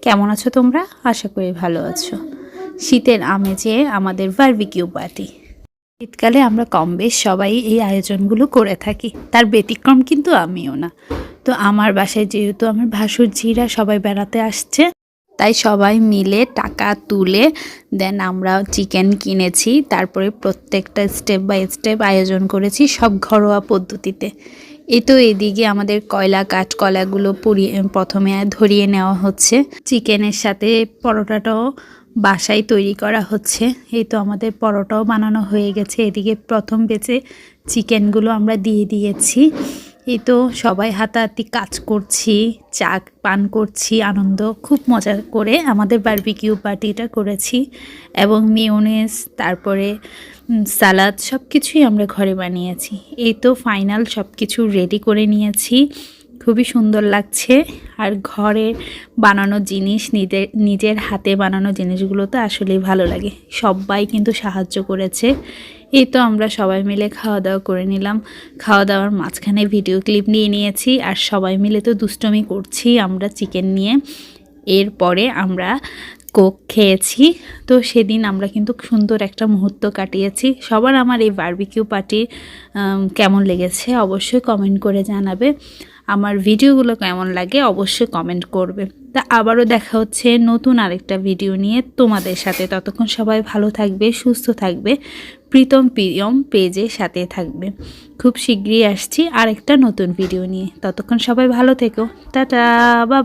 কেমন আছো তোমরা? আশা করি ভালো আছো। শীতের আমেজে আমাদের বারবিকিউ পার্টি। শীতকালে আমরা কম বেশ সবাই এই আয়োজনগুলো করে থাকি, তার ব্যতিক্রম কিন্তু আমিও না। তো আমার বাসায় যেহেতু আমার ভাসুরঝিরা সবাই বেড়াতে আসছে, তাই সবাই মিলে টাকা তুলে দেন আমরা চিকেন কিনেছি। তারপরে প্রত্যেকটা স্টেপ বাই স্টেপ আয়োজন করেছি, সব ঘরোয়া পদ্ধতিতে। এই তো এদিকে আমাদের কাঠকলাগুলো প্রথমে ধরিয়ে নেওয়া হচ্ছে। চিকেনের সাথে পরোটাটাও বাসায় তৈরি করা হচ্ছে। এই তো আমাদের পরোটাও বানানো হয়ে গেছে। এদিকে প্রথম বেচে চিকেনগুলো আমরা দিয়ে দিয়েছি। এই তো সবাই হাতাহাতি কাজ করছি, চা পান করছি, আনন্দ খুব মজা করে আমাদের বারবিকিউ পার্টিটা করেছি। এবং মিওনিজ তারপরে সালাদ সব কিছুই আমরা ঘরে বানিয়েছি। এই তো ফাইনাল সব কিছু রেডি করে নিয়েছি, খুবই সুন্দর লাগছে। আর ঘরে বানানো জিনিস, নিজের হাতে বানানো জিনিসগুলো তো আসলেই ভালো লাগে। সবাই কিন্তু সাহায্য করেছে। এই তো আমরা সবাই মিলে খাওয়া দাওয়া করে নিলাম। খাওয়া দাওয়ার মাঝখানে ভিডিও ক্লিপ নিয়ে নিয়েছি, আর সবাই মিলে তো দুষ্টমি করছি আমরা চিকেন নিয়ে। এরপরে আমরা কোক খেয়েছি। তো সেদিন আমরা কিন্তু সুন্দর একটা মুহূর্ত কাটিয়েছি। সবার আমার এই বারবিকিউ পার্টি কেমন লেগেছে অবশ্যই কমেন্ট করে জানাবে। আমার ভিডিওগুলো কেমন লাগে অবশ্যই কমেন্ট করবে। তা আবারও দেখা হচ্ছে নতুন আরেকটা ভিডিও নিয়ে তোমাদের সাথে। ততক্ষণ সবাই ভালো থাকবে, সুস্থ থাকবে, প্রীতম প্রিয়ম পেজের সাথে থাকবে। খুব শীঘ্রই আসছি আরেকটা নতুন ভিডিও নিয়ে। ততক্ষণ সবাই ভালো থেকো। টাটা, বাবা।